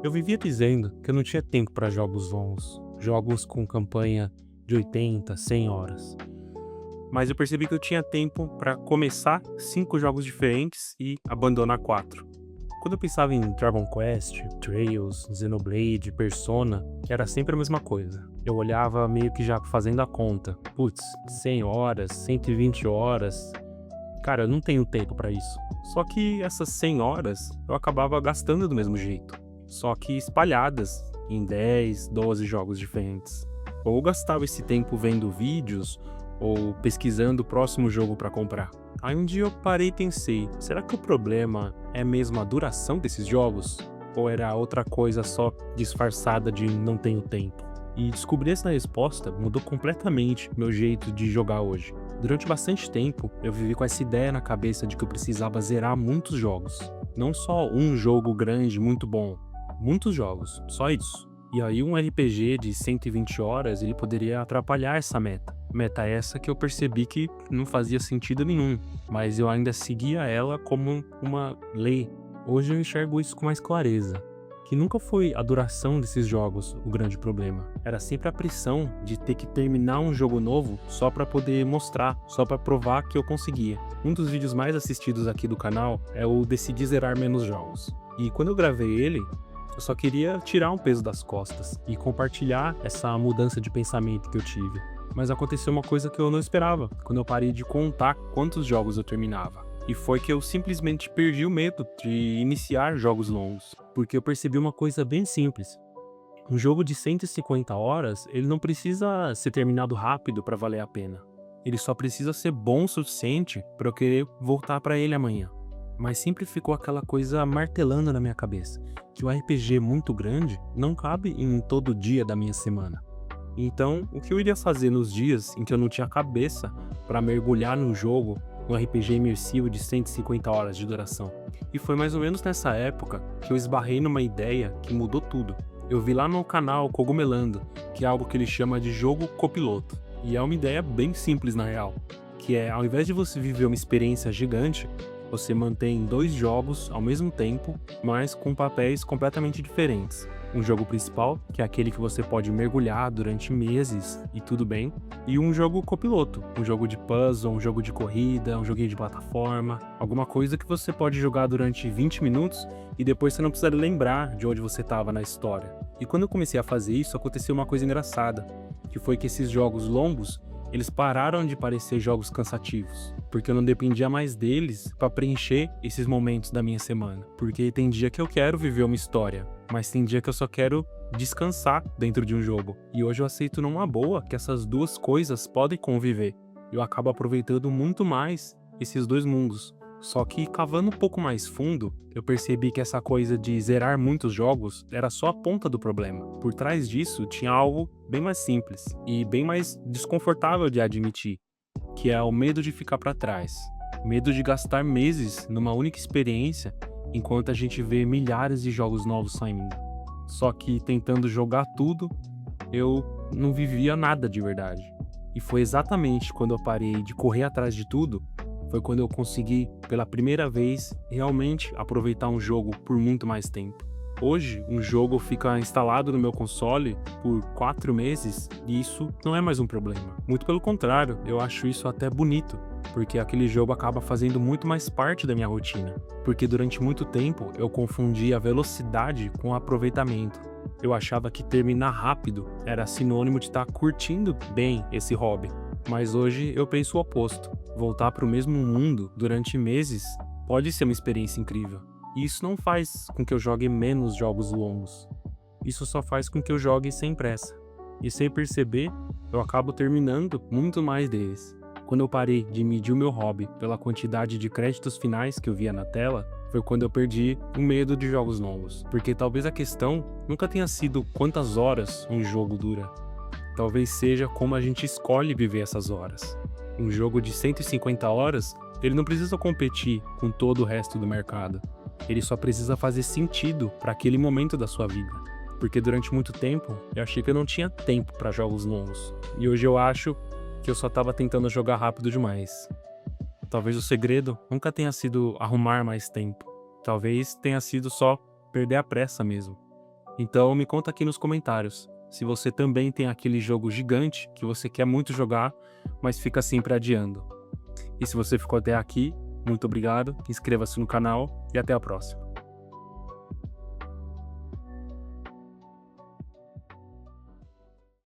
Eu vivia dizendo que eu não tinha tempo para jogos longos, jogos com campanha de 80, 100 horas. Mas eu percebi que eu tinha tempo para começar 5 jogos diferentes e abandonar 4. Quando eu pensava em Dragon Quest, Trails, Xenoblade, Persona, era sempre a mesma coisa. Eu olhava meio que já fazendo a conta. Putz, 100 horas, 120 horas. Cara, eu não tenho tempo para isso. Só que essas 100 horas eu acabava gastando do mesmo jeito. Só que espalhadas em 10, 12 jogos diferentes. Ou gastava esse tempo vendo vídeos ou pesquisando o próximo jogo para comprar. Aí um dia eu parei e pensei, será que o problema é mesmo a duração desses jogos? Ou era outra coisa só disfarçada de não tenho tempo? E descobrir essa resposta mudou completamente meu jeito de jogar hoje. Durante bastante tempo, eu vivi com essa ideia na cabeça de que eu precisava zerar muitos jogos. Não só um jogo grande muito bom, muitos jogos, só isso. E aí um RPG de 120 horas, ele poderia atrapalhar essa meta. Meta essa que eu percebi que não fazia sentido nenhum, mas eu ainda seguia ela como uma lei. Hoje eu enxergo isso com mais clareza. Que nunca foi a duração desses jogos o grande problema. Era sempre a pressão de ter que terminar um jogo novo só pra poder mostrar, só pra provar que eu conseguia. Um dos vídeos mais assistidos aqui do canal é o Decidi Zerar Menos Jogos. E quando eu gravei ele, eu só queria tirar um peso das costas e compartilhar essa mudança de pensamento que eu tive. Mas aconteceu uma coisa que eu não esperava, quando eu parei de contar quantos jogos eu terminava. E foi que eu simplesmente perdi o medo de iniciar jogos longos, porque eu percebi uma coisa bem simples. Um jogo de 150 horas, ele não precisa ser terminado rápido para valer a pena. Ele só precisa ser bom o suficiente para eu querer voltar para ele amanhã. Mas sempre ficou aquela coisa martelando na minha cabeça, que o RPG muito grande não cabe em todo dia da minha semana. Então, o que eu iria fazer nos dias em que eu não tinha cabeça para mergulhar num jogo, um RPG imersivo de 150 horas de duração? E foi mais ou menos nessa época que eu esbarrei numa ideia que mudou tudo. Eu vi lá no canal Cogumelando, que é algo que ele chama de jogo copiloto. E é uma ideia bem simples na real, que é, ao invés de você viver uma experiência gigante, você mantém 2 jogos ao mesmo tempo, mas com papéis completamente diferentes. Um jogo principal, que é aquele que você pode mergulhar durante meses e tudo bem, e um jogo copiloto, um jogo de puzzle, um jogo de corrida, um joguinho de plataforma, alguma coisa que você pode jogar durante 20 minutos e depois você não precisa lembrar de onde você estava na história. E quando eu comecei a fazer isso, aconteceu uma coisa engraçada, que foi que esses jogos longos, eles pararam de parecer jogos cansativos, porque eu não dependia mais deles para preencher esses momentos da minha semana. Porque tem dia que eu quero viver uma história, mas tem dia que eu só quero descansar dentro de um jogo. E hoje eu aceito numa boa que essas duas coisas podem conviver. Eu acabo aproveitando muito mais esses dois mundos. Só que cavando um pouco mais fundo, eu percebi que essa coisa de zerar muitos jogos era só a ponta do problema. Por trás disso tinha algo bem mais simples e bem mais desconfortável de admitir, que é o medo de ficar para trás. Medo de gastar meses numa única experiência enquanto a gente vê milhares de jogos novos saindo. Só que tentando jogar tudo, eu não vivia nada de verdade. E foi exatamente quando eu parei de correr atrás de tudo, foi quando eu consegui, pela primeira vez, realmente aproveitar um jogo por muito mais tempo. Hoje, um jogo fica instalado no meu console por 4 meses e isso não é mais um problema. Muito pelo contrário, eu acho isso até bonito, porque aquele jogo acaba fazendo muito mais parte da minha rotina. Porque durante muito tempo eu confundia a velocidade com o aproveitamento. Eu achava que terminar rápido era sinônimo de estar curtindo bem esse hobby. Mas hoje eu penso o oposto. Voltar para o mesmo mundo durante meses pode ser uma experiência incrível. E isso não faz com que eu jogue menos jogos longos. Isso só faz com que eu jogue sem pressa. E sem perceber, eu acabo terminando muito mais deles. Quando eu parei de medir o meu hobby pela quantidade de créditos finais que eu via na tela, foi quando eu perdi o medo de jogos longos. Porque talvez a questão nunca tenha sido quantas horas um jogo dura. Talvez seja como a gente escolhe viver essas horas. Um jogo de 150 horas, ele não precisa competir com todo o resto do mercado. Ele só precisa fazer sentido para aquele momento da sua vida. Porque durante muito tempo, eu achei que eu não tinha tempo para jogos longos. E hoje eu acho que eu só estava tentando jogar rápido demais. Talvez o segredo nunca tenha sido arrumar mais tempo. Talvez tenha sido só perder a pressa mesmo. Então me conta aqui nos comentários se você também tem aquele jogo gigante que você quer muito jogar, mas fica sempre adiando. E se você ficou até aqui, muito obrigado, inscreva-se no canal e até a próxima.